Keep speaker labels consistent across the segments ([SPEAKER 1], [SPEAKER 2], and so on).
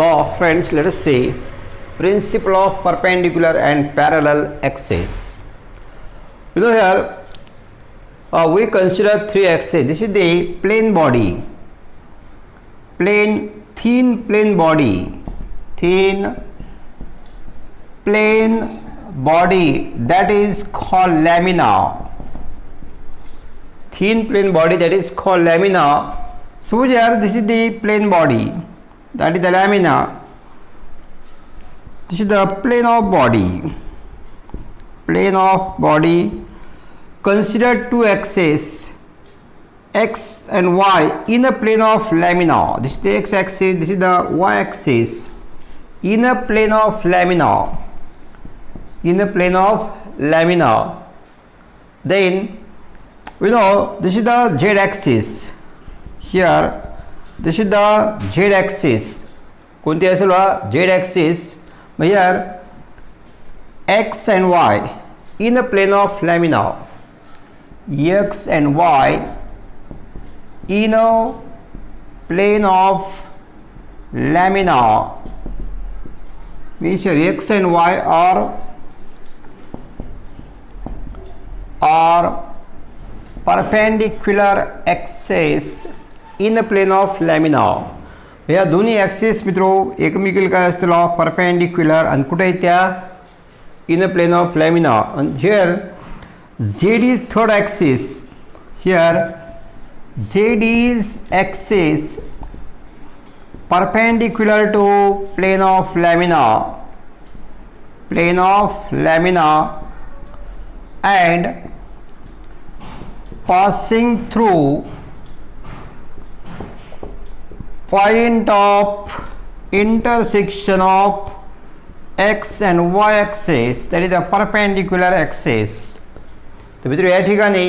[SPEAKER 1] So friends, let us see principle of perpendicular and parallel axes. You know here we consider three axes. This is the plane body, thin plane body that is called lamina. Thin plane body that is called lamina. So here this is the plane body, that is the lamina. This is the plane of body. Consider two axes x and y in a plane of lamina. This is the x axis, this is the y axis in a plane of lamina. Then we know this is the z axis. Here this is the z axis. कोणती असेल z axis. Here x and y in a plane of lamina. X and y in a plane of lamina means here x and y are perpendicular axes in a plane of lamina. या दोन्ही axis मित्रों एकमेकीला काय असतील perpendicular आणि कुठे आहेत त्या in a plane of lamina. आणि here Z is third axis. Here Z is axis perpendicular to plane of lamina and passing through point of intersection of x and y axis, that is the perpendicular axis. तर मित्र या ठिकाणी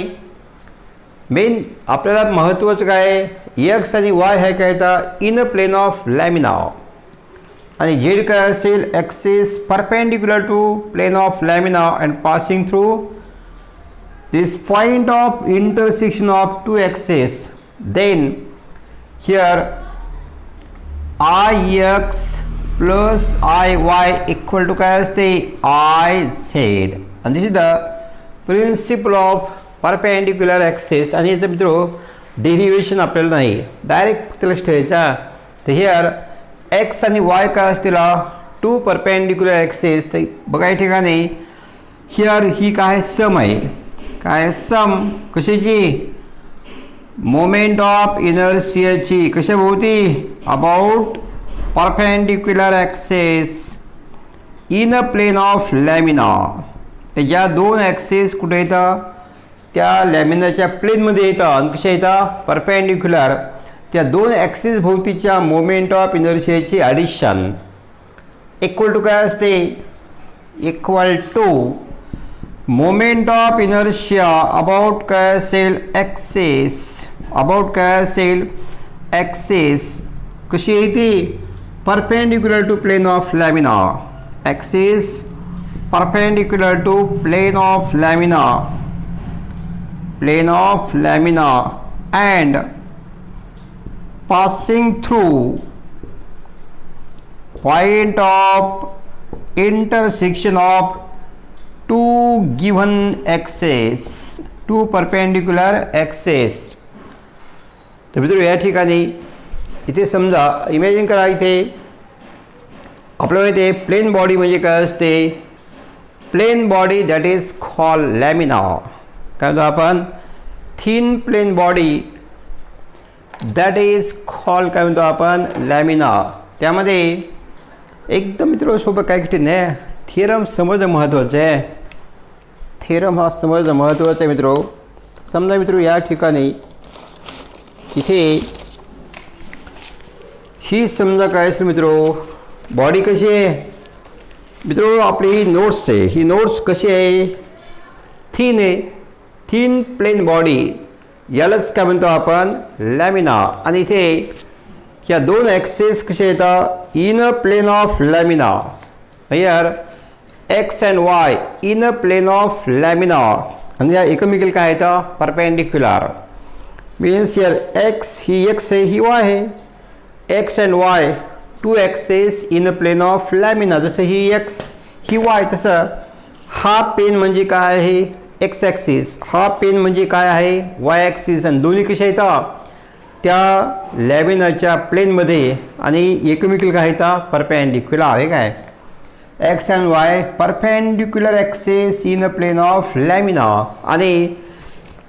[SPEAKER 1] main आपल्याला महत्त्वाचं काय x आणि y हे काय तर in a plane of lamina आणि z काय असेल axis perpendicular to plane of lamina and passing through this point of intersection of two axis. Then here Ix plus Iy equal to काय असते Iz. and this is the principle of perpendicular axis. आणि इथे मित्रो derivation आपल्याला नाही, direct त्याला ठेवायचा. तर हिअर x आणि y काय असतील टू परपेंडिक्युलर ॲक्सिस. तर बघा या ठिकाणी हिअर ही काय सम आहे, काय सम कशाची मोमेंट ऑफ इनर्शियाची कशाभोवती about perpendicular axis in a plane of lamina. या दोन ॲक्सिस कुठे येतात त्या लॅमिनाच्या प्लेनमध्ये येतात आणि कशा येतात परपेंडिक्युलर. त्या दोन ॲक्सिस भोवतीच्या मोमेंट ऑफ इनर्शियाची ॲडिशन इक्वल टू काय असते equal to moment of inertia about काय असेल ॲक्सिस, अबाउट काय असेल ॲक्सिस कशी येते perpendicular to plane of lamina. Axis perpendicular to plane of lamina and passing through point of intersection of two given axes, two perpendicular axes. तर मित्र या ठिकाणी इथे समजा इमॅजिन करा, इथे आपल्याला इथे प्लेन बॉडी म्हणजे काय असते plane body that is called lamina. काय म्हणतो आपण thin plane body that is called काय म्हणतो आपण लॅमिना. त्यामध्ये एकदम मित्र सोबत काय कठीण आहे, थिअरम समजणं महत्त्वाचं आहे. थिअरम हा समजणं महत्त्वाचं आहे मित्रो. समजा मित्रो या ठिकाणी इथे ही समजा काय असेल मित्रो बॉडी कशी आहे मित्रो आपली ही नोट्स आहे. ही नोट्स कशी आहे थिन आहे, थिन प्लेन बॉडी यालाच काय म्हणतो आपण लॅमिना. आणि इथे या दोन ॲक्सिस कसे येतात in a plane of lamina. Here X and Y in a plane of lamina आणि या एकमेकीला काय येतं परपेंडिक्युलर. मीन्स हिअर एक्स ही एक्स आहे ही वाय आहे, X and Y two axes in a plane of lamina. जसं ही एक्स ही वाय, तसं हा पेन म्हणजे काय आहे एक्स ॲक्सिस, हा पेन म्हणजे काय आहे वाय ॲक्सिस. आणि दोन्ही कशा येतात त्या लॅमिनाच्या प्लेनमध्ये आणि एकमेकीला काय येतात परपेंडिक्युलर आहे काय. X and Y perpendicular axes in a plane of lamina. आणि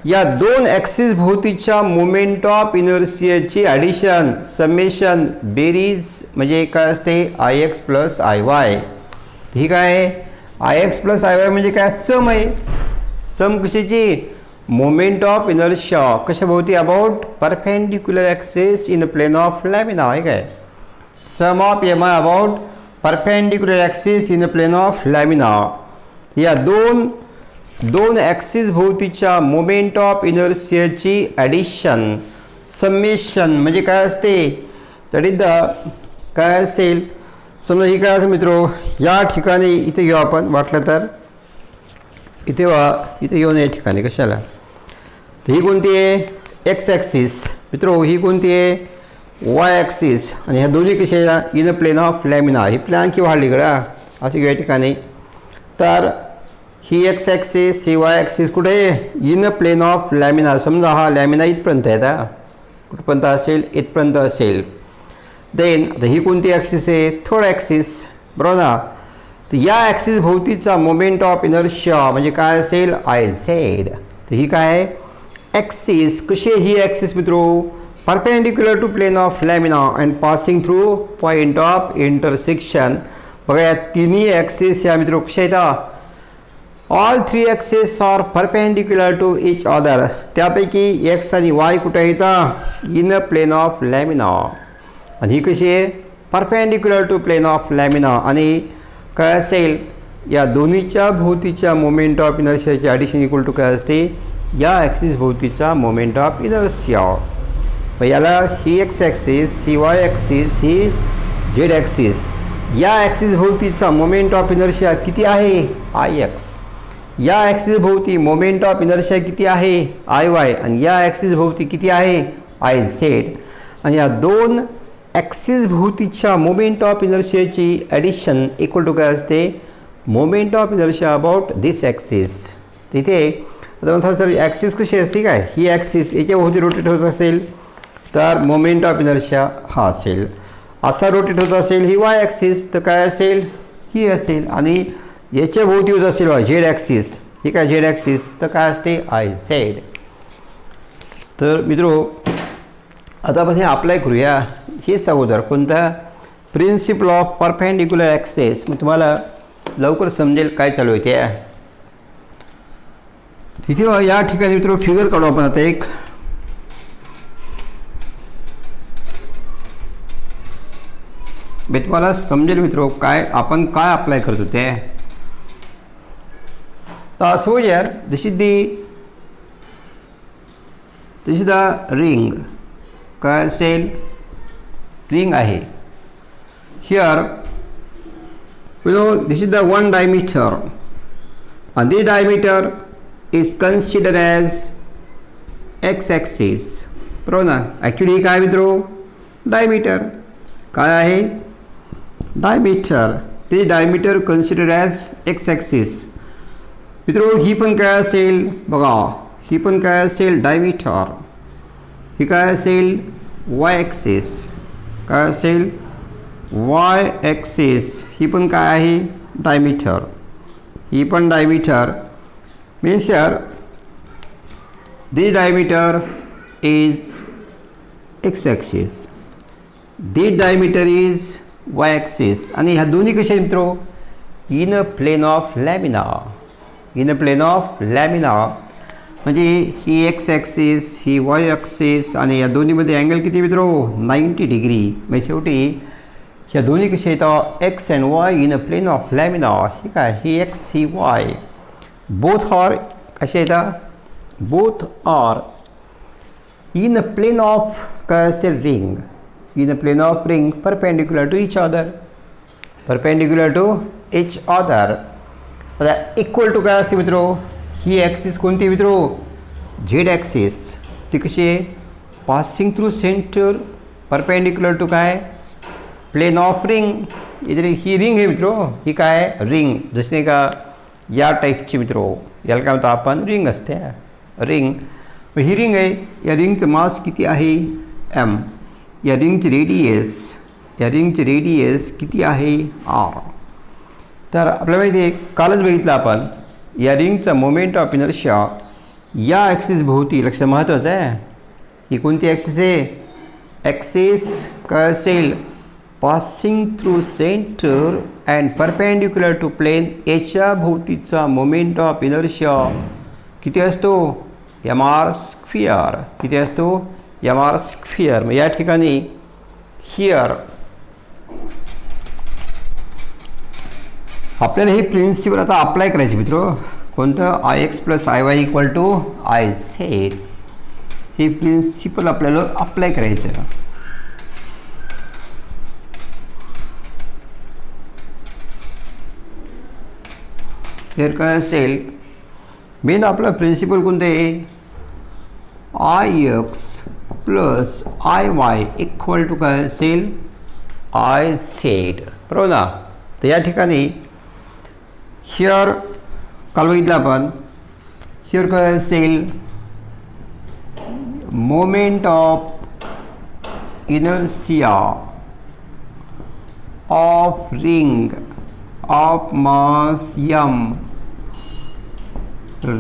[SPEAKER 1] या दोन ॲक्सिस भोवतीच्या मोमेंट ऑफ इनर्शियाची ॲडिशन समेशन बेरीज म्हणजे काय असते I X plus I Y. ठीक आहे, I X plus I Y म्हणजे काय सम आहे. सम कशाची मोमेंट ऑफ इनर्शिया कशा भोवती about perpendicular axes in a plane of lamina आहे काय. Sum of M I about perpendicular axes in a plane of lamina. या दोन ॲक्सिस भोवतीच्या मोमेंट ऑफ इनर्शियाची ॲडिशन समेशन म्हणजे काय असते दॅट इज द काय असेल. समजा ही काय असेल मित्रो, या ठिकाणी इथे घेऊ आपण वाटलं तर इथे इथे घेऊन या ठिकाणी कशाला. तर ही कोणती आहे एक्स ॲक्सिस मित्रो, ही कोणती आहे वाय ॲक्सिस. आणि ह्या दोन्ही कशा in a plane of lamina. ही प्लॅन किंवा हल्ली कडा असे घेऊ या ठिकाणी. तर ही एक्स ॲक्सिस ही वाय ॲक्सिस कुठे आहे in a plane of lamina. समजा हा लॅमिना इथपर्यंत आहे आता कुठपर्यंत असेल इथपर्यंत असेल. देन आता ही कोणती ॲक्सिस आहे थर्ड ॲक्सिस बरोबर ना. तर या ॲक्सिस भोवतीचा मोमेंट ऑफ इनर्शिया म्हणजे काय असेल आय झेड. तर ही काय आहे ॲक्सिस कशी आहे ही ॲक्सिस मित्रो perpendicular to plane of lamina and passing through point of intersection. बघा या तिन्ही ॲक्सिस या मित्रो कशा येतात all three axes are perpendicular to each other. त्यापैकी एक्स आणि वाय कुठे येतात in a plane of lamina. आणि ही कशी आहे perpendicular to plane of lamina. आणि काय असेल या दोन्हीच्या भोवतीच्या मोमेंट ऑफ इनर्शियाची ॲडिशन इक्वल टू काय असते या ॲक्सिस भोवतीचा मोमेंट ऑफ इनर्शिया. याला ही एक्स ॲक्सिस ही वाय ॲक्सिस ही झेड ॲक्सिस. या ॲक्सिस भोवतीचा मोमेंट ऑफ इनर्शिया किती आहे आय एक्स. या ॲक्सिस भोवती मोमेंट ऑफ इनर्शिया किती आहे आय वाय. आणि या ॲक्सिस भोवती किती आहे आय झेड. आणि या दोन ॲक्सिस भोवतीच्या मोमेंट ऑफ इनर्शियाची ॲडिशन इक्वल टू काय असते moment of inertia about this axis. तिथे आता म्हणतात सर ॲक्सिस कशी असते काय ही ॲक्सिस याच्या भोवती रोटेट होत असेल तर मोमेंट ऑफ इनर्शिया हा असेल. असा रोटेट होत असेल ही वाय ॲक्सिस तर काय असेल ही असेल. आणि याच्या भोवती होत असेल झेड ॲक्सिस ही काय झेड ॲक्सिस तर काय असते आय झेड. तर मित्रो आता आपण हे अप्लाय करूया हेच अगोदर कोणता प्रिन्सिपल ऑफ परपेंडिक्युलर ॲक्सेस. मग तुम्हाला लवकर समजेल काय चालू आहे ते. तिथे या ठिकाणी मित्रो फिगर काढू आपण आता एक. मी तुम्हाला समजेल मित्रो काय आपण काय अप्लाय करतो ते. तर सपोज यार दिस इज द रिंग काय असेल रिंग आहे. Here you know this is the one diameter and this diameter is considered as x axis बरोबर ना. ॲक्च्युली काय मित्रो डायमीटर काय आहे डायमीटर ते diameter consider as x axis. मित्रो ही पण काय असेल बघा ही पण काय असेल डायमीटर. ही काय असेल वाय ॲक्सिस काय असेल वाय ॲक्सिस. ही पण काय आहे डायमीटर ही पण डायमीटर मीन्स यार this diameter is X axis this diameter is Y axis. आणि ह्या दोन्ही कशा मित्रो in a plane of lamina in a plane of lamina. म्हणजे ही एक्स ॲक्सिस ही वाय ॲक्सिस आणि या दोन्हीमध्ये अँगल किती मित्रो 90 डिग्री. म्हणजे शेवटी ह्या दोन्ही कशा येतात X and Y in a plane of lamina. ही काय ही एक्स ही वाय बोथ आर कशा येतात both are in a plane of काय असेल ring in a plane of ring perpendicular to each other perpendicular to each other. आता equal to काय असते मित्रो ही ॲक्सिस कोणती मित्रो झेड ॲक्सिस. ती कशी आहे passing through centre perpendicular to काय प्लेन ऑफ रिंग. इथे ही रिंग आहे मित्रो, ही काय रिंग, जशी नाही का या टाईपची मित्रो, याला काय म्हणतो आपण रिंग असते रिंग. ही रिंग आहे, या रिंगचं मास किती आहे एम. या रिंगची रेडियस किती आहे आर. तर आपल्याला माहिती आहे, कालच बघितलं आपण या रिंगचा मोमेंट ऑफ इनर्शिया या ॲक्सिस भोवती, लक्ष महत्त्वाचं आहे, ही कोणती ॲक्सिस आहे, ॲक्सिस काय असेल, passing through centre and perpendicular to plane, याच्या भोवतीचा मोमेंट ऑफ इनर्शिया किती असतो एम आर स्क्वेअर. किती असतो एम आर स्क्वेअर. मग या ठिकाणी हिअर आपल्याला हे प्रिन्सिपल आता अप्लाय करायचे मित्र. कोणतं, I X plus I Y equal to I Z. हे प्रिन्सिपल आपल्याला अप्लाय करायचं. हेर काय असेल, मेन आपला प्रिन्सिपल कोणतं आहे, I X plus I Y equal to काय असेल आय झेड, बरोबर ना. तर या ठिकाणी हिअर काल बघितलं आपण, हिअर काय असेल, moment of inertia of ring of mass m,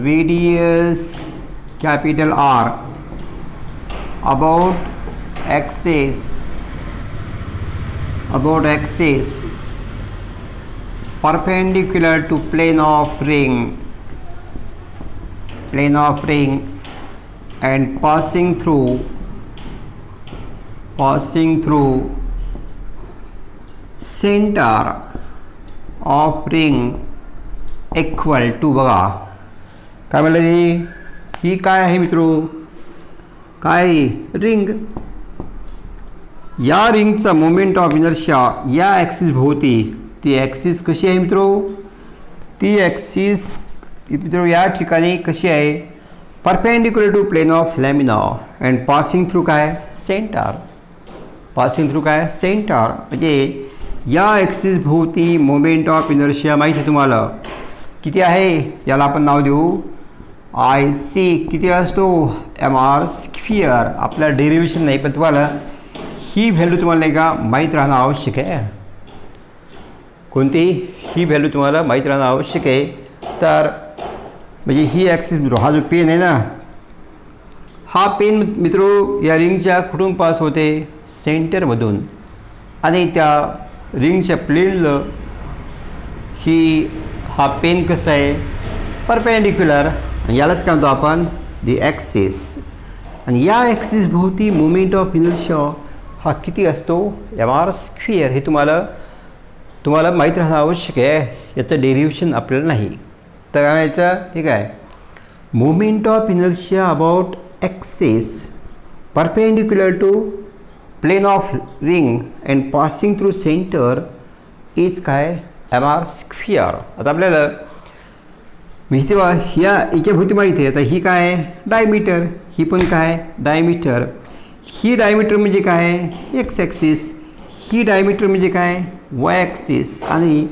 [SPEAKER 1] radius capital R, about axis perpendicular to plane of ring and passing through center of ring equal to, बघा काय म्हणलं, ही काय आहे मित्रो, काय रिंग. या रिंगचा मोमेंट ऑफ इनर्शिया या ॲक्सिस भोवती, ती ॲक्सिस कशी आहे मित्रो, ती ॲक्सिस मित्रो या ठिकाणी कशी आहे, perpendicular to plane of lamina and passing through काय सेंटर. म्हणजे या ॲक्सिस भोवती मोमेंट ऑफ इनर्शिया माहिती आहे तुम्हाला किती आहे, याला आपण नाव देऊ आय सी. किती असतो एम आर स्क्वेअर. आपल्या डेरिव्हेशन नाही, पण तुम्हाला ही व्हॅल्यू तुम्हाला नाही का माहीत राहणं आवश्यक आहे. कोणती, ही व्हॅल्यू तुम्हाला माहीत राहणं आवश्यक आहे. तर म्हणजे ही ॲक्सिस मित्रो, हा जो पेन आहे ना, हा पेन मित्रो या रिंगच्या कुठून पास होते, सेंटरमधून. आणि त्या रिंगच्या प्लेनला हा पेन कसा आहे परपेंडिक्युलर, यालाच काय म्हणतो आपण दी ॲक्सिस. आणि या ॲक्सिस भोवती मोमेंट ऑफ इनर्शिया हा किती असतो एम आर स्क्वेअर. हे तुम्हाला माहीत राहणं आवश्यक आहे, याचं डेरिव्हेशन आपल्याला नाही. तर काय याचं ठीक आहे, moment of inertia about axis perpendicular to plane of ring and passing through centre is काय एम आर स्क्वेअर. आता आपल्याला माहिती बा, याच्या भोवती माहिती आहे. आता ही काय आहे डायमीटर, ही पण काय डायमीटर. ही डायमीटर म्हणजे काय एक्स ॲक्सिस, ही डायमीटर म्हणजे काय वाय ॲक्सिस. आणि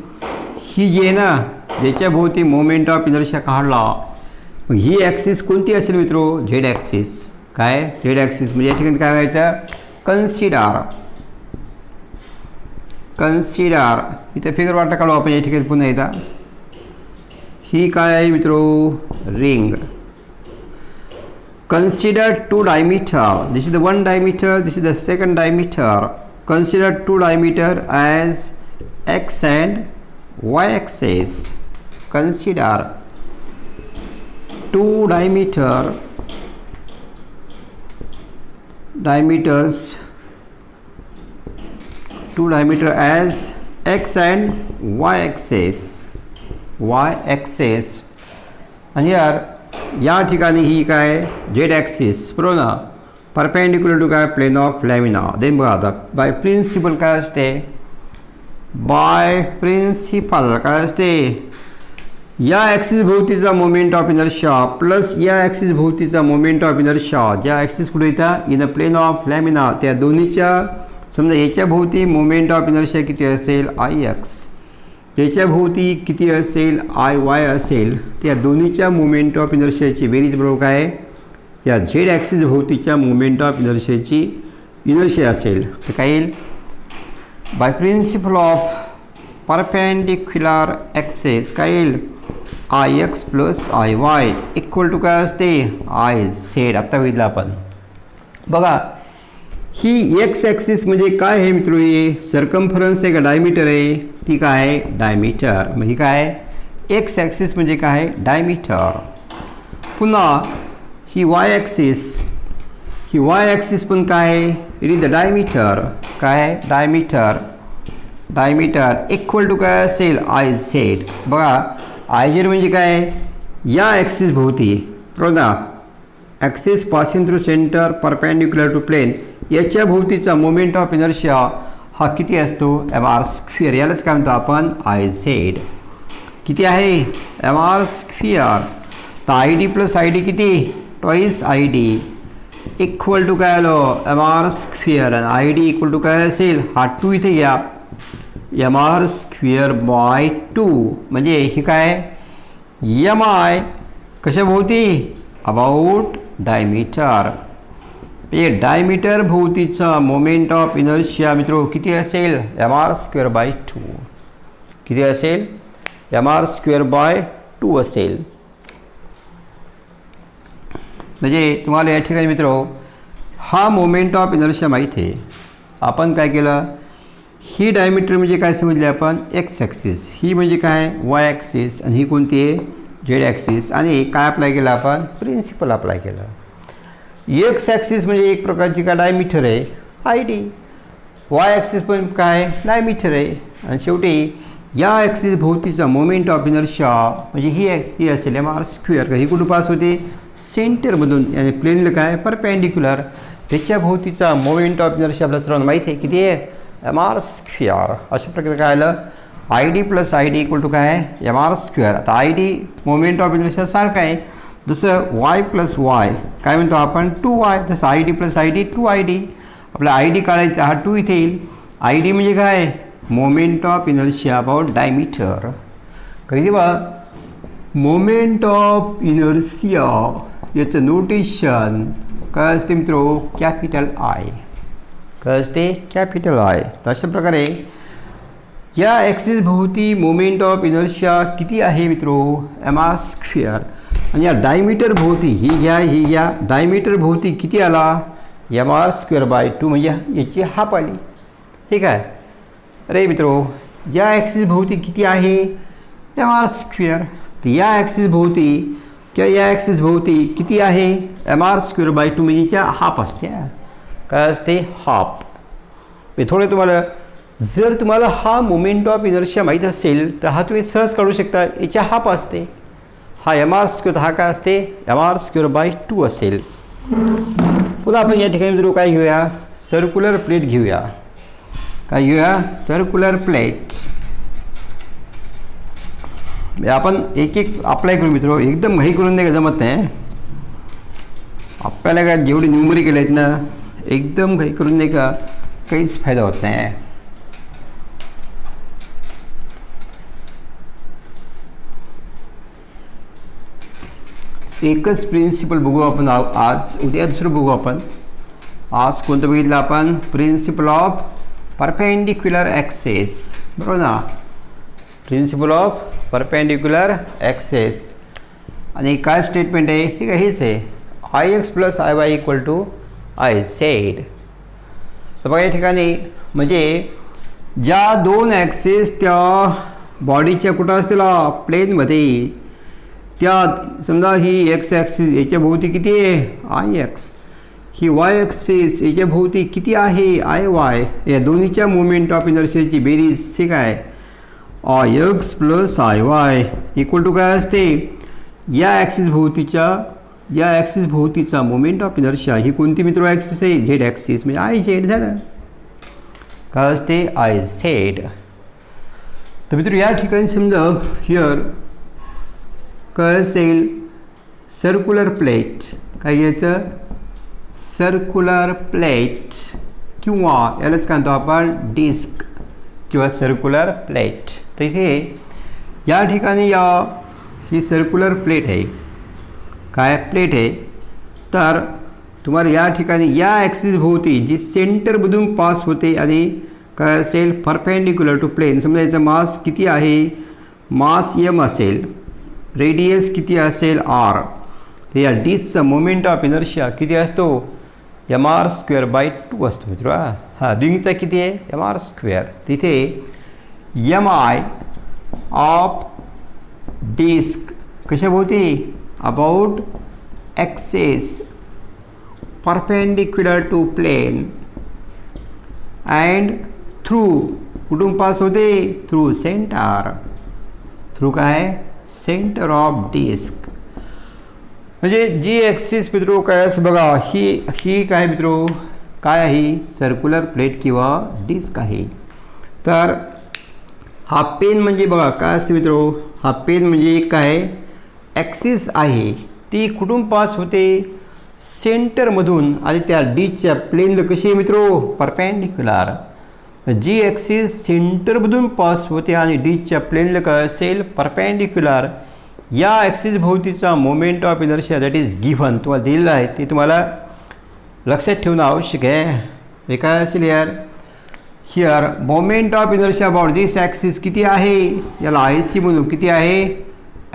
[SPEAKER 1] ही जी आहे ना, ज्याच्या भोवती मोमेंट ऑफ इनर्शिया काढला, मग ही ॲक्सिस कोणती असेल मित्रो, झेड ॲक्सिस. काय झेड ॲक्सिस. म्हणजे या ठिकाणी काय व्हायचं, कन्सिडर इथे फिगर वाटा काढू आपण या ठिकाणी पुन्हा एकदा. ही काय आहे मित्रो ring. Consider two diameter, this is the one diameter, this is the second diameter. Consider two diameter as X and Y axes. Consider two diameter as x and y axis. आणि या ठिकाणी ही काय झेड ॲक्सिस, बरोबर ना, perpendicular to काय plane of lamina. Then बघा आता by principle काय असते, काय असते, या ॲक्सिस भोवतीचा मोमेंट ऑफ इनर्शिया प्लस या ॲक्सिस भोवतीचा मोमेंट ऑफ इनर्शिया, ज्या ॲक्सिस कुठे येतात in a plane of lamina, त्या दोन्हीच्या समजा याच्या भोवती मोमेंट ऑफ इनर्शिया किती असेल आय एक्स, याच्या भोवती किती असेल आय वाय असेल, त्या दोन्हीच्या मोमेंट ऑफ इनर्शियाची बेरीज बरोबर काय या झेड ॲक्सिस भोवतीच्या मोमेंट ऑफ इनर्शियाची इनर्शिया असेल. तर काय येईल by principle of perpendicular axes काय येईल I X plus I Y equal to काय असते आय झेड. आत्ता बघितलं आपण बघा ही एक्स ॲक्सिस म्हणजे काय आहे मित्र, हे सर्कम्फरन्स आहे का डायमीटर आहे, ती काय आहे डायमीटर. म्हणजे काय एक्स ॲक्सिस म्हणजे काय डायमीटर. पुन्हा ही वाय ॲक्सिस, ही वाय ॲक्सिस पण काय आहे इट इज द डायमीटर. काय डायमीटर, डायमीटर इक्वल टू काय असेल आय झेड. बघा आय झेड म्हणजे काय या ॲक्सिस भोवती बरोबर ना, axis passing through centre perpendicular to plane, याच्या भोवतीचा मोमेंट ऑफ इनर्शिया हा किती असतो एम आर स्क्वेअर. यालाच काय म्हणतो आपण आय झेड. किती आहे एम आर स्क्वेअर. तर I D plus I D किती twice I D equal to काय आलं एम आर स्क्वेअर. आणि आय डी इक्वल टू काय असेल हा 2 इथे घ्या एम आर स्क्वेअर बाय 2. म्हणजे हे काय एम आय कशा भोवती अबाउट डायमीटर. हे डायमीटर भोवतीचा मोमेंट ऑफ इनर्शिया मित्रो किती असेल एम आर स्क्वेअर बाय 2. किती असेल एम आर स्क्वेअर बाय 2 असेल. म्हणजे तुम्हाला या ठिकाणी मित्रो हा मोमेंट ऑफ इनर्शिया माहीत आहे. आपण काय केलं ही डायमीटर म्हणजे काय समजले आपण एक्स ॲक्सिस, ही म्हणजे काय वाय ॲक्सिस आणि ही कोणती आहे झेड ॲक्सिस. आणि काय अप्लाय केलं आपण प्रिन्सिपल अप्लाय केलं. एक्स ॲक्सिस म्हणजे एक प्रकारची काय डायमीटर आहे आय डी, वाय ॲक्सिस पण काय डायमीटर आहे. आणि शेवटी या ॲक्सिस भोवतीचा मोमेंट ऑफ इनर्शिया म्हणजे ही असेल एम आर स्क्वेअर. ही कुठं पास होते सेंटरमधून आणि प्लेनला काय परपेंडिक्युलर, त्याच्या भोवतीचा मोमेंट ऑफ इनर्शिया आपल्याला सर्वांना माहिती आहे किती आहे एम आर स्क्वेअर. अशा प्रकारे काय आलं I D plus I D equal to काय एम आर स्क्वेअर. आता I D moment of inertia सारखं आहे, जसं वाय प्लस वाय काय म्हणतो आपण 2y, तसं I D plus I D 2id. आपला आय डी काढायचा हा 2 इथे येईल. आय डी म्हणजे काय moment of inertia about diameter. कधी बघा मोमेंट ऑफ इनर्शिया याचं नोटेशन काय असते मित्रो कॅपिटल आय. काय असते कॅपिटल आय. तर अशा प्रकारे या ॲक्सिस भोवती मोमेंट ऑफ इनर्शिया किती आहे मित्रो एम आर स्क्वेअर. आणि या डायमीटर भोवती ही घ्या डायमीटर भोवती किती आला एम आर स्क्वेअर बाय 2 म्हणजे याची हाफ आली. ठीक आहे. अरे मित्रो या ॲक्सिस भोवती किती आहे एम आर स्क्वेअर. तर या ॲक्सिस भोवती किंवा या ॲक्सिस भोवती किती आहे एम आर स्क्वेअर बाय 2 म्हणजे याच्या हाफ असते. काय असते हाफ. मी थोडे तुम्हाला जर तुम्हाला हा मोमेंट ऑफ इनर्शिया माहीत असेल तर हा तुम्ही सहज काढू शकता. याच्या हाफ असते. हा एम आर स्क्वेअर हा काय असते एम आर स्क्वेअर बाय 2 असेल. पुन्हा आपण या ठिकाणी मित्र काय घेऊया सर्क्युलर प्लेट घेऊया. काय घेऊया सर्क्युलर प्लेट. आपण एक एक अप्लाय करू मित्र. एकदम घाई करून नाही का जमत नाही आपल्याला. काय जेवढे न्यूमरिकल आहेत ना एकदम घाई करून नाही का काहीच फायदा होत नाही. एकच प्रिन्सिपल बघू आपण आज. उद्या दुसरं बघू आपण. आज कोणतं बघितलं आपण प्रिन्सिपल ऑफ परपेंडिक्युलर ॲक्सेस. बरोबर ना प्रिन्सिपल ऑफ परपेंडिक्युलर ॲक्सेस. आणि काय स्टेटमेंट आहे ठीक आहे हेच आहे I X plus I Y equal to I Z. तर बघा या ठिकाणी म्हणजे ज्या दोन ॲक्सेस त्या बॉडीच्या कुठं असतील प्लेनमध्ये, त्या समजा ही एक्स ॲक्सिस याच्या भोवती किती आहे आय एक्स, ही वाय ॲक्सिस याच्या भोवती किती आहे आय वाय. या दोन्हीच्या मोमेंट ऑफ इनर्शियाची बेरीज ठीक आहे I X plus I Y equal to काय असते या ॲक्सिस भोवतीचा मोमेंट ऑफ इनर्शिया. ही कोणती मित्र ॲक्सिस आहे झेड ॲक्सिस म्हणजे आय झेड झालं. काय असते आय झेड. तर मित्र या ठिकाणी समजा हिअर काय असेल सर्क्युलर प्लेट. काय घ्यायचं सर्क्युलर प्लेट किंवा यालाच काय म्हणतो आपण डिस्क किंवा सर्क्युलर प्लेट. तर इथे या ठिकाणी ही सर्क्युलर प्लेट आहे, काय प्लेट आहे. तर तुम्हाला या ठिकाणी या ॲक्सिस भोवती जी सेंटरमधून पास होते आणि काय असेल परपेंडिक्युलर टू प्लेन. समजा याचा मास किती आहे, मास m असेल, रेडियस किती असेल r. तर या डिस्कचा मोमेंट ऑफ इनर्शिया किती असतो, mr²/2 असतो मित्र. हां रिंगचा किती आहे, mr². तिथे mi ऑफ डिस्क कशाभोवती, about axis perpendicular to plane and through कुठून पास होते, थ्रू सेंटर. थ्रू काय, सेंटर ऑफ डिस्क. म्हणजे जी ॲक्सिस मित्रो काय असं बघा, ही काय मित्रो काय आहे, सर्क्युलर प्लेट किंवा डिस्क आहे. तर हा पेन म्हणजे बघा काय असते मित्रो, हा पेन म्हणजे एक काय ॲक्सिस आहे, ती कुठून पास होते, सेंटरमधून. आणि त्या डिस्कच्या प्लेनला कशी आहे मित्रो, परपेंडिक्युलर. जी ॲक्सिस सेंटरमधून पास होते आणि डिस्कच्या प्लेनला काय असेल, परपेंडिक्युलर. या ॲक्सिस भोवतीचा moment of inertia that is given तुम्हाला दिलेलं आहे, ते तुम्हाला लक्षात ठेवणं आवश्यक आहे. हे काय असेल यार, here moment of inertia about this axis किती आहे, याला IC म्हणून किती आहे,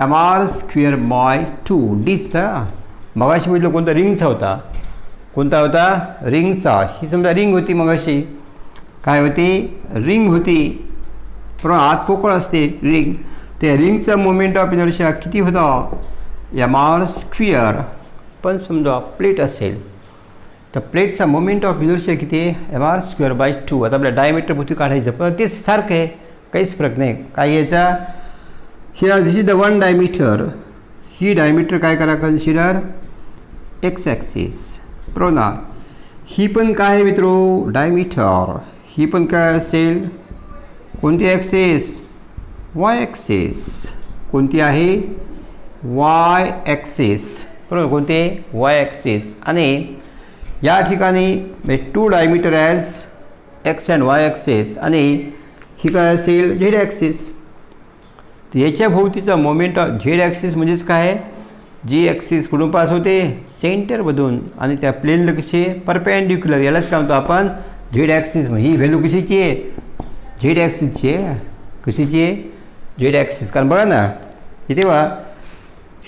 [SPEAKER 1] mr²/2 डिस्कचा. मगाशी म्हटलं कोणता, रिंगचा होता. कोणता होता, रिंगचा. ही समजा रिंग होती, मगाशी काय होती, रिंग होती. पण आत पोकळ असते रिंग. त्या रिंगचा मोमेंट ऑफ इनर्शिया किती होता, mr². पण समजा प्लेट असेल तर प्लेटचा मोमेंट ऑफ इनर्शिया किती आहे, mr²/2. आता आपल्या डायमीटर भोवती काढायचं, पण ते सारखं आहे, काहीच फरक नाही. काय घ्यायचा, here this is the one diameter. He diameter काय करा, कन्सिडर एक्स ॲक्सिस बरोबर ना. ही पण काय आहे मित्रो, डायमीटर. ही पण काय असेल, कोणती ॲक्सिस, वाय ॲक्सिस. कोणती आहे, वाय ॲक्सिस बरोबर, कोणते, वाय ॲक्सिस. आणि या ठिकाणी 2 diameter as X and Y axis आणि ही काय असेल, झेड ॲक्सिस. तर याच्या भोवतीचा मोमेंट ऑफ झेड ॲक्सिस म्हणजेच काय, जी ॲक्सिस कुठून पास होते, सेंटरमधून. आणि त्या प्लेनला कशी आहे, परपेंडिक्युलर. यालाच काय म्हणतो आपण झेड ॲक्सिस. ही व्हॅल्यू कशाची आहे, झेड ॲक्सिसची आहे. कशाची आहे, झेड ॲक्सिस. कारण बघा ना इथे बघा,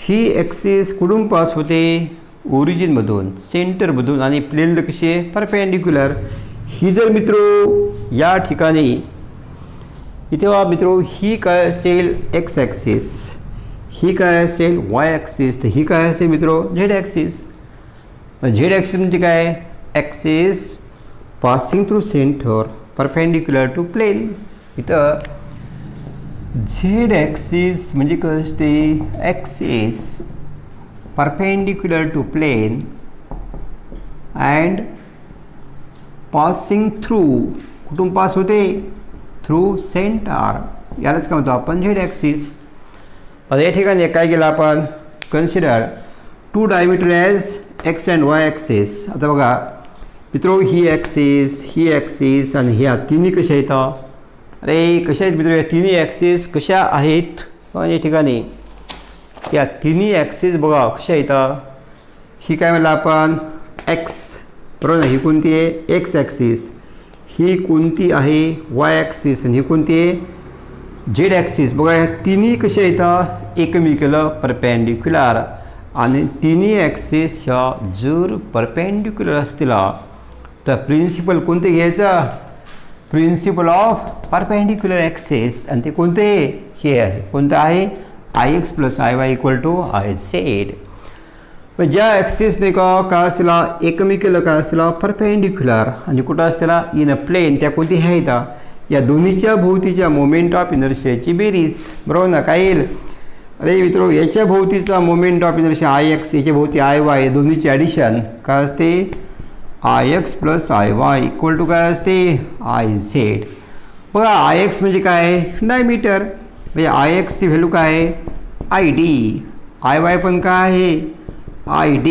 [SPEAKER 1] ही ॲक्सिस कुठून पास होते, ओरिजिनमधून, सेंटरमधून. आणि प्लेनला कशी आहे, परपेंडिक्युलर. ही जर मित्रो या ठिकाणी इथे बघा मित्रो, ही काय असेल, एक्स ॲक्सिस. ही काय असेल, वाय ॲक्सिस. तर ही काय असेल मित्रो, झेड ॲक्सिस. झेड ॲक्सिस म्हणजे काय, axis passing through centre perpendicular to plane. इथं झेड ॲक्सिस म्हणजे काय असते, axis perpendicular to plane and passing through, कुठून पास होते, थ्रू सेंटर. यालाच काय म्हणतो आपण झेड ॲक्सिस. आता या ठिकाणी काय केलं आपण, consider 2 diameter as X and Y axis. आता बघा मित्रो, ही ॲक्सिस आणि ह्या तिन्ही कशा आहेत, अरे कशा आहेत मित्रो, या तिन्ही ॲक्सिस कशा आहेत. या ठिकाणी या तिन्ही ॲक्सिस बघा कशा आहेत. ही काय म्हणलं आपण, एक्स बरोबर ना. ही कोणती आहे, एक्स ॲक्सिस. ही कोणती आहे, वाय ॲक्सिस. आणि ही कोणती आहे, झेड ॲक्सिस. बघा ह्या तिन्ही कशा आहेत, एकमेकाला परपेंडिक्युलर. आणि तिन्ही ॲक्सिस ह्या जर परपेंडिक्युलर असतील तर प्रिन्सिपल कोणते घ्यायचं, प्रिन्सिपल ऑफ परपेंडिक्युलर ॲक्सिस. आणि ते कोणते, हे आहे, कोणतं आहे, IX + IY = IZ. पण ज्या ॲक्सिसने काय असला, एकमेकाला काय असला, परपेंडिक्युलर. आणि कुठं असलेला, इन अ प्लेन. त्या कोणती आहेत, या दोन्हीच्या भोवतीच्या मोमेंट ऑफ इनर्शियाची बेरीज बरोबर ना. काय येईल, अरे मित्रो याच्या भोवतीचा मोमेंट ऑफ इनर्शिया IX, याच्या भोवती IY, दोन्हीची ॲडिशन काय असते, IX + IY = काय असते, IZ. बघा IX म्हणजे काय, डायमीटर. म्हणजे IX ची व्हॅल्यू काय आहे, ID. IY पण काय आहे, ID.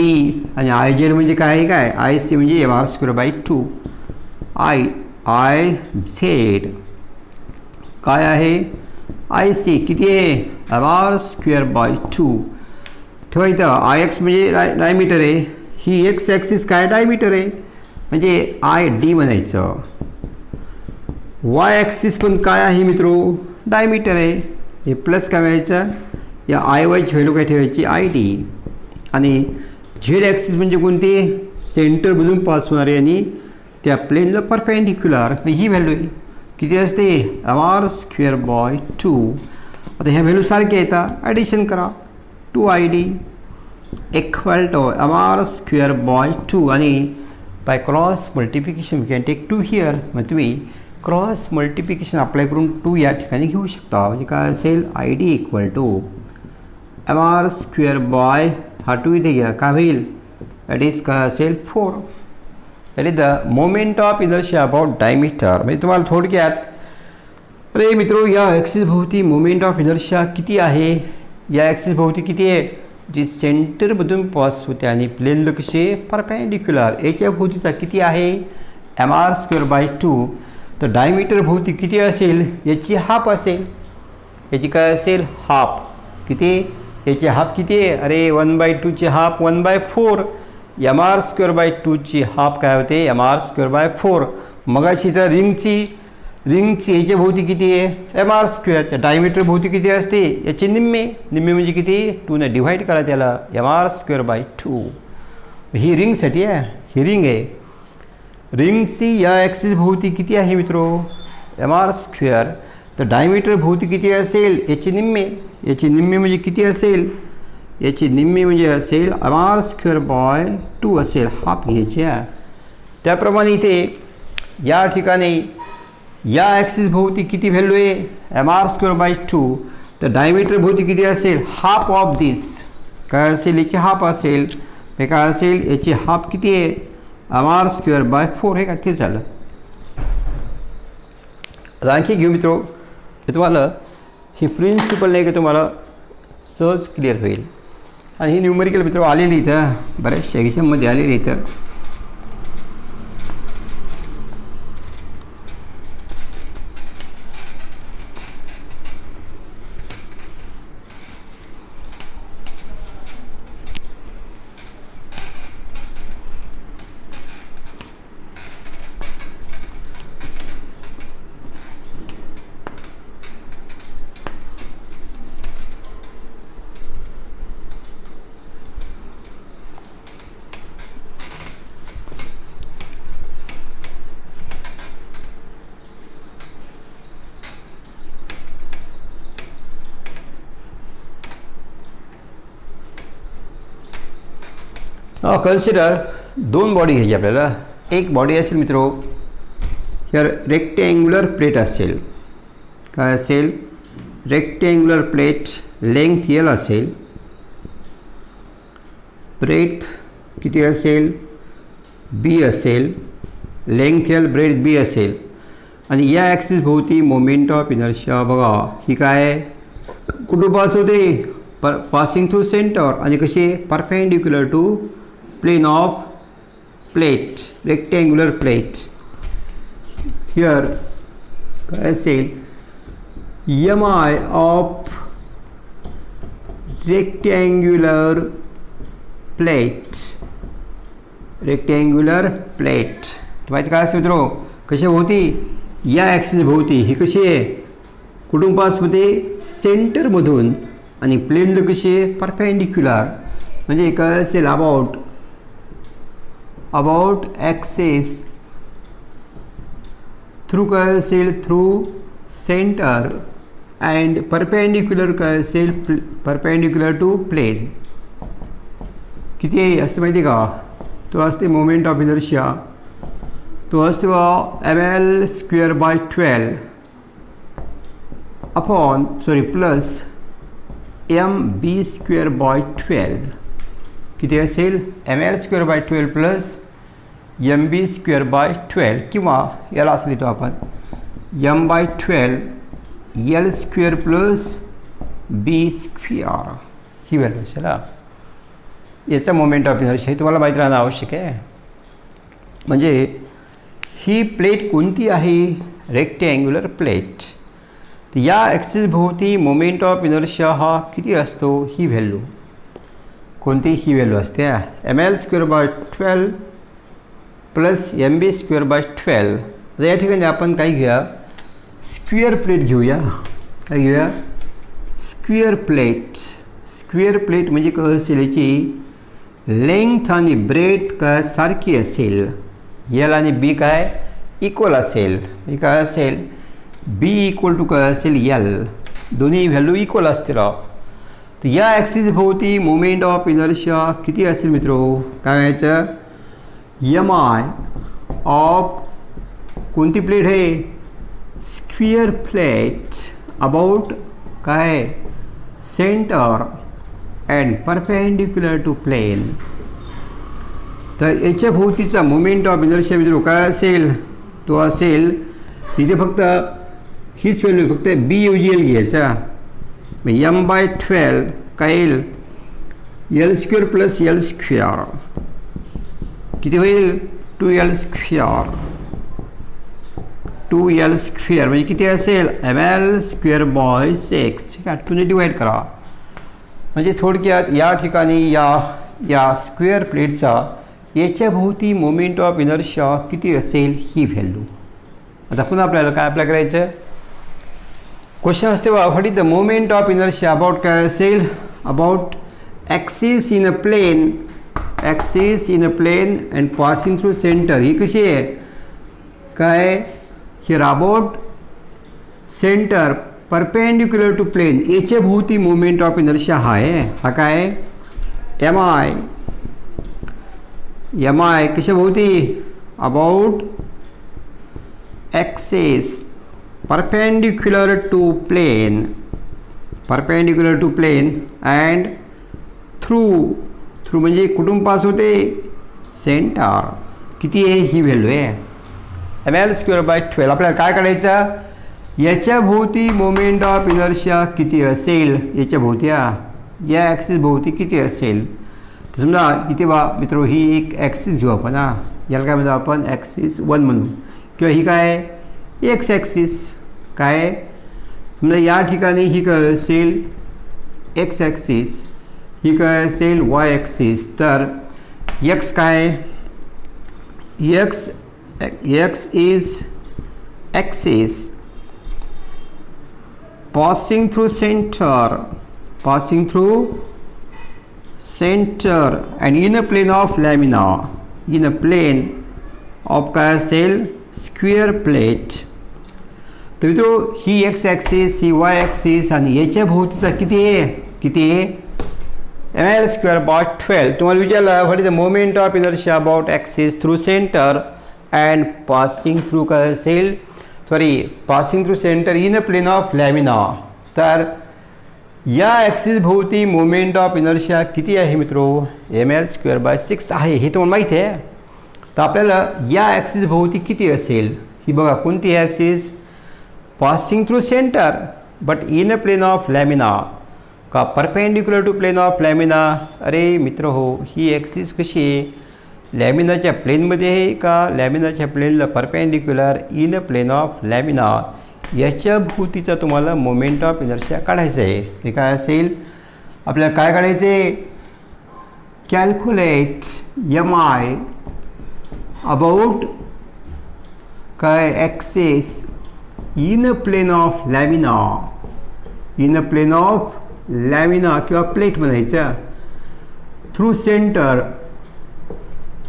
[SPEAKER 1] आणि IZ म्हणजे काय आहे, काय IC म्हणजे mr²/2. आय झेड काय आहे आय सी किती आहे r²/2 ठेवा इथं आय एक्स म्हणजे डायमीटर आहे, ही एक्स ॲक्सिस काय डायमीटर आहे म्हणजे आय डी म्हणायचं. वाय ॲक्सिस पण काय आहे मित्रो डायमीटर आहे, हे प्लस काय म्हणायचं या आय वायची व्हॅल्यू काय ठेवायची आय डी. आणि झेड ॲक्सिस म्हणजे कोणती सेंटरमधून पास होणारे आणि त्या प्लेनला परपेंडिक्युलर ही व्हॅल्यू आहे किती असते r²/2. आता ह्या व्हॅल्यू सारख्या येतात ॲडिशन करा 2id = r²/2 आणि by cross multiplication we can take 2 here. मग तुम्ही क्रॉस मल्टिप्लिकेशन अप्लाय करून 2 या ठिकाणी घेऊ शकता. म्हणजे काय असेल id = r² हा 2 इथे घ्या काय होईल दॅट इज काय असेल 4. That is the moment of inertia about diameter. म्हणजे तुम्हाला थोडक्यात अरे मित्रो या ॲक्सिस भोवती मोमेंट ऑफ इनर्शिया किती आहे, या ॲक्सिस भोवती किती आहे जी सेंटरमधून पास होते आणि प्लेनला कसे परपेंडिक्युलर याच्या भोवतीचा किती आहे mr²/2. तर डायमीटर भोवती किती असेल याची हाफ असेल, याची काय असेल हाफ. किती याची हाफ किती आहे अरे 1/2 ची हाफ 1/4. mr²/2 ची हाफ काय होते mr²/4. मगाशी तर रिंगची याच्या भोवती किती आहे mr². त्या डायमीटर भोवती किती असते याचे निम्मे म्हणजे किती 2ने डिव्हाइड करा त्याला mr²/2. ही रिंगसाठी आहे, ही रिंग आहे. रिंगची या ॲक्सिस भोवती किती आहे मित्रो mr². तर डायमीटर भोवती किती असेल याचे निम्मे म्हणजे किती असेल याची निम्मे म्हणजे असेल mr²/2 असेल हाफ घ्यायची आहे. त्याप्रमाणे इथे या ठिकाणी या ॲक्सिस भोवती किती व्हॅल्यू आहे mr²/2. तर डायमीटर भोवती किती असेल हाफ ऑफ दिस काय असेल याची हाफ असेल. हे काय असेल याची हाफ किती आहे mr²/4 हे का ते झालं. आणखी घेऊ मित्रो हे तुम्हाला ही प्रिन्सिपल नाही की तुम्हाला सहज क्लिअर होईल. आणि ही न्यूमेरिकल मित्र आलेली इथं बऱ्याचशा एक्झाममध्ये आलेली इथं. कन्सिडर दोन बॉडी घ्यायची आपल्याला. एक बॉडी असेल मित्रो यार रेक्टँग्युलर प्लेट असेल काय असेल रेक्टँग्युलर प्लेट लेंथ एल असेल, ब्रेथ किती असेल बी असेल, लेंथ एल ब्रेथ बी असेल. आणि या ॲक्सिस भोवती मोमेंट ऑफ इनर्शिया बघा ही काय कुठं पास होते पासिंग थ्रू सेंटर आणि कसे perpendicular to plane of plate rectangular plate. Here काय असेल mi of rectangular plate माहिती काय असेल मित्रो कशा भोवती या ॲक्सिस भोवती ही कशी आहे कुठून पास होते सेंटरमधून आणि प्लेनला कशी आहे परपेंडिक्युलर. म्हणजे काय असेल अबाउट ॲक्सेस थ्रू काय असेल थ्रू सेंटर अँड परपेंडिक्युलर काय असेल परपेंडिक्युलर टू प्लेन. किती आहे असते माहिती का तो असते मोमेंट ऑफ इनर्शिया तो असतो ml²/12 अपॉन प्लस mb²/12 किती असेल ml² प्लस mb² किंवा याला असं लिहितो आपण m/12 l² प्लस b². ही व्हॅल्यू असेल. याचा मोमेंट ऑफ इनर्शिया हे तुम्हाला माहीत राहणं आवश्यक आहे. म्हणजे ही प्लेट कोणती आहे? Rectangular plate. तर या ॲक्सिस भोवती मोमेंट ऑफ इनर्शिया हा किती असतो? ही व्हॅल्यू कोणती? ही व्हॅल्यू असते ml² / 12 + mb² / 12. तर या ठिकाणी आपण काय घेऊया? स्क्वेअर प्लेट घेऊया. काय घेऊया? Square plate. स्क्वेअर प्लेट म्हणजे काय असेल? याची लेंथ आणि ब्रेथ काय सारखी असेल. एल आणि बी काय इक्वल असेल. म्हणजे काय असेल? बी इक्वल टू काय असेल? एल. दोन्ही व्हॅल्यू इक्वल असतील. तर या ॲक्सिस भोवती मोमेंट ऑफ इनर्शिया किती असेल मित्रो? काय व्हायचं? एम आय ऑफ कोणती प्लेट आहे? स्क्वेअर प्लेट अबाउट काय centre and perpendicular to plane. तर याच्या भोवतीचा मोमेंट ऑफ इनर्शिया मित्रो काय असेल? तो असेल इथे फक्त हीच व्हॅल्यू फक्त बी ऐवजी एल घ्यायचा. m/12 काय येईल? l² + l². किती होईल? 2l². 2l² म्हणजे किती असेल? ml² / 6. ठीक आहे, 2 ने डिवाईड करा. म्हणजे थोडक्यात या ठिकाणी या स्क्वेअर प्लेटचा याच्या भोवती मोमेंट ऑफ इनर्शिया किती असेल? ही व्हॅल्यू. आता पुन्हा आपल्याला काय अप्लाय करायचं? क्वेश्चन असते what is the moment of inertia about काय असेल? About axis in a plane. Axis in a plane and passing through center. ही कशी आहे? काय here about center perpendicular to plane. याच्या भोवती मोमेंट ऑफ इनर्शिया हा आहे. हा काय? एम आय कशा भोवती? About axis perpendicular to plane. Perpendicular to plane and through म्हणजे कुठून पास होते? सेंटर. किती आहे? ही व्हॅल्यू आहे ml² / 12. आपल्याला काय काढायचं? याच्या भोवती मोमेंट ऑफ इनर्शिया किती असेल? याच्या भोवती या ॲक्सिस भोवती किती असेल? तर समजा इथे मित्रो ही एक ॲक्सिस घेऊ आपण. याला काय म्हणतो आपण? ॲक्सिस 1 म्हणू. किंवा ही काय? X axis. काय समजा या ठिकाणी ही काय असेल? X axis. ही काय असेल? Y axis. तर एक्स काय? X is axis passing through center and in a plane of lamina. In a plane of काय असेल? Square plate. तर मित्रो ही एक्स ॲक्सिस, ही वाय ॲक्सिस आणि याच्या भोवतीचा किती आहे? किती आहे? ml² / 12. तुम्हाला विचारलं what is the moment of inertia about axis through centre and passing through काय असेल? Passing through centre in a plane of lamina. तर या ॲक्सिस भोवती मोमेंट ऑफ इनर्शिया किती आहे मित्रो? ml² / 6 आहे. हे तुम्हाला माहीत आहे. तर आपल्याला या ॲक्सिस भोवती किती असेल? ही बघा कोणती axis? Passing through center but in a plane of lamina. का perpendicular to plane of lamina? अरे मित्र हो, ही ॲक्सिस कशी आहे? लॅमिनाच्या प्लेनमध्ये आहे का लॅमिनाच्या प्लेनला perpendicular in a plane of lamina? याच्या भोवतीचा तुम्हाला मोमेंट ऑफ इनर्शिया काढायचं आहे. ते काय असेल? आपल्याला काय काढायचे? कॅल्क्युलेट एम आय अबाउट काय axis in a plane of lamina. In a plane of lamina किंवा प्लेट म्हणायचं. Through centre.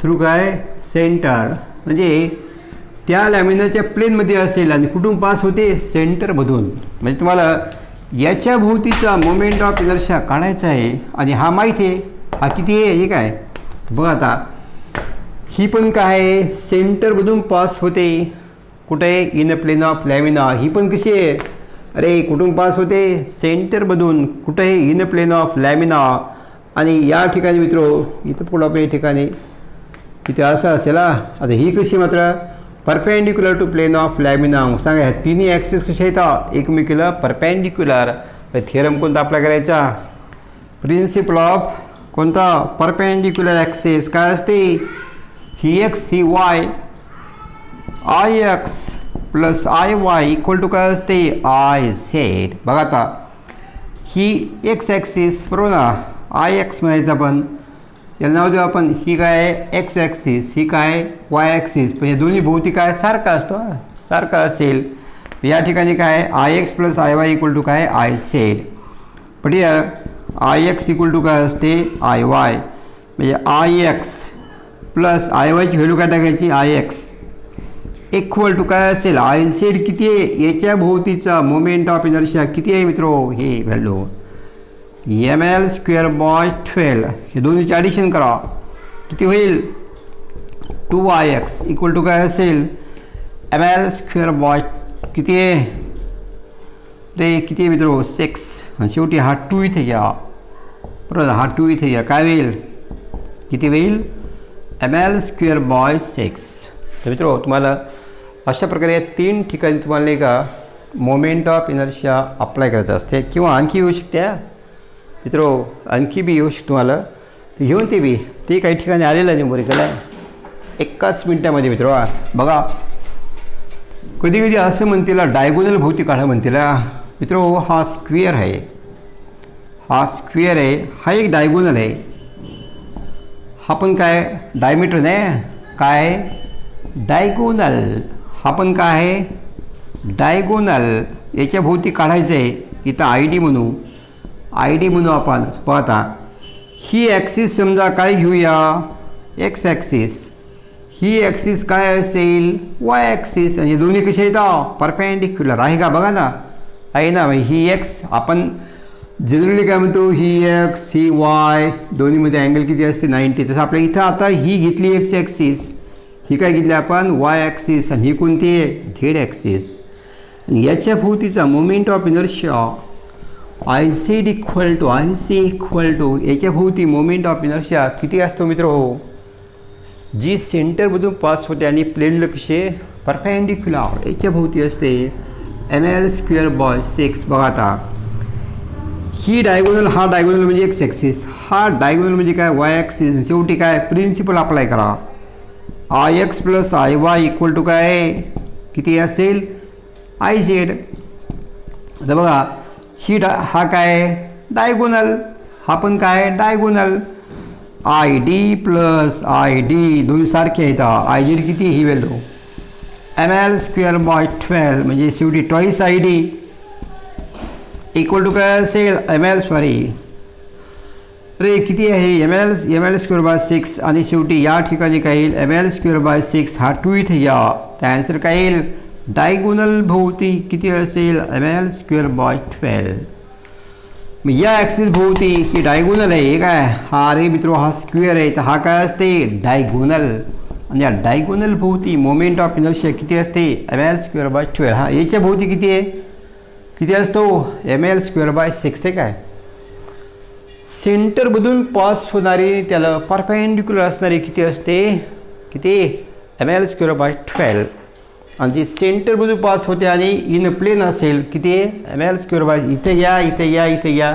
[SPEAKER 1] थ्रू काय? सेंटर म्हणजे त्या लॅमिनाच्या प्लेनमध्ये असेल आणि कुठून पास होते? सेंटरमधून. म्हणजे तुम्हाला याच्या भोवतीचा मोमेंट ऑफ इनर्शिया काढायचा आहे आणि हा माहीत आहे. हा किती आहे? हे काय बघा आता. ही पण काय आहे? सेंटरमधून पास होते. कुठे? In a plane of lamina. ही पण कशी आहे? अरे कुठून पास होते? सेंटरमधून. कुठे? In a plane of lamina. आणि या ठिकाणी मित्रो इथं पुढं आपल्या ठिकाणी इथे असं असेल. आता ही कशी मात्र? Perpendicular to plane of lamina. सांगा ह्या तिन्ही ॲक्सिस कशा येतात? एकमेकीला परपेंडिक्युलर. थिअरम कोणता अप्लाय करायचा? प्रिन्सिपल ऑफ कोणता? Perpendicular axis. काय असते? ही एक्स ही Y I X plus I Y equal to काय असते आय झेड. बघा आता ही एक्स ॲक्सिस बरोबर ना, आय एक्स म्हणायचं आपण, याला नाव देऊ आपण. ही काय एक्स ॲक्सिस, ही काय वाय ॲक्सिस. पण हे दोन्ही भोवती काय सारखा असतो, सारखा असेल. या ठिकाणी काय I X plus I Y equal to काय आय झेड. पण आय एक्स इक्वल टू काय असते आय वाय, म्हणजे आय एक्स प्लस आय वायची व्हॅल्यू काय टाकायची आय एक्स इक्वल टू काय असेल आय झेड. किती आहे याच्या भोवतीचा मोमेंट ऑफ इनर्शिया किती आहे मित्रो, हे value M L square by 12. हे दोन्हीचे ॲडिशन करा किती होईल 2 एक्स इक्वल टू काय असेल एम एल स्क्वेअर बाय किती आहे रे, किती आहे मित्रो 6. आणि शेवटी हा 2 इथे घ्या बरोबर, हा 2 इथे घ्या. काय होईल किती होईल एम एल स्क्वेअर बाय 6. तर मित्रो तुम्हाला अशा प्रकारे 3 ठिकाणी तुम्हाला नाही का मोमेंट ऑफ इनर्शिया अप्लाय करायचं असते. किंवा आणखी येऊ शकते मित्रो, आणखी बी येऊ शकतो तुम्हाला, ते घेऊन ते काही ठिकाणी आलेलं आहे न्यूमरिकल आहे 1 मिनटामध्ये मित्रो. बघा कधी कधी असं म्हणतील डायगोनल भोवती काढा म्हणतील मित्रो. हा स्क्वेअर आहे, हा स्क्वेअर आहे, हा एक डायगोनल आहे. हा पण काय डायमीटर नाही काय डायगोनल, हा पण काय आहे डायगोनल. याच्या भोवती काढायचं आहे. इथं आय डी म्हणू आपण. पाहता ही ॲक्सिस समजा काय घेऊया एक्स ॲक्सिस, ही ॲक्सिस काय असेल वाय ॲक्सिस. आणि हे दोन्ही कसे येतात परपेंडिक्युलर आहे का बघा ना, आहे ना. ही एक्स आपण जनरली काय म्हणतो ही एक्स ही वाय, दोन्हीमध्ये अँगल किती असते 90. तसं आपल्या इथं आता ही घेतली एक्स ॲक्सिस, ही काय घेतली आपण वाय ॲक्सिस, आणि ही कोणती आहे झेड ॲक्सिस. आणि याच्या भोवतीचा moment of inertia I Z equal to याच्या भोवती मोमेंट ऑफ इनर्शिया किती असतो मित्र हो, जी सेंटरमधून पास होते आणि प्लेनला कसे परपेंडिक्युलर याच्या भोवती असते एम एल स्क्वेअर बाय 6. बघा आता ही डायगोनल, हा डायगोनल म्हणजे एक्स ॲक्सिस, हा डायगोनल म्हणजे काय वाय ॲक्सिस. शेवटी काय प्रिन्सिपल अप्लाय करा I X plus I Y equal to काय किती असेल आय झेड. आता बघा ही हा काय डायगोनल, हा पण काय diagonal. I D plus I D दोन्ही सारखे आहेत. आय झेड किती ही value M L square by 12 म्हणजे शेवटी twice I D equal to काय असेल एम एल रे किती आहे एम एल स्क्वेअर बाय 6. आणि शेवटी या ठिकाणी काय येईल एम एल स्क्वेअर बाय 6, हा 2 इथे या. त्या आन्सर काय येईल डायगोनल भोवती किती असेल एम एल स्क्वेअर बाय 12. मग या ॲक्सिस भोवती ही डायगोनल आहे काय, हा रे मित्रो हा स्क्वेअर आहे, तर हा काय असते डायगोनल. आणि या डायगोनल भोवती मोमेंट ऑफ इनर्शिया किती असते एम एल स्क्वेअर बाय 12. हा याच्या भोवती किती आहे, किती असतो एम एल स्क्वेअर बाय 6 आहे. काय सेंटरमधून पास होणारी त्याला परपेंडिक्युलर असणारी किती असते किती एम एल स्क्वेअर बाय 12. आणि जी सेंटरमधून पास होते आणि इन प्लेन असेल किती एम एल स्क्वेअर बाय इथे या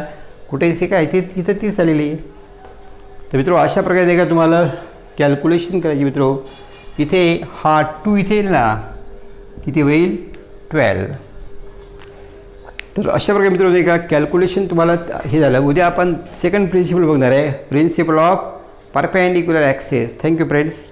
[SPEAKER 1] कुठे इथे काय इथं तीच आलेली आहे. तर मित्रो अशा प्रकारे का तुम्हाला कॅल्क्युलेशन करायची मित्रो. इथे हा 2 इथे येईल ना, किती होईल 12. तर अशा प्रकारे मित्रो नाही का कॅल्क्युलेशन तुम्हाला हे झालं. उद्या आपण सेकंड प्रिन्सिपल बघणार आहे, principle of perpendicular axis. Thank you friends.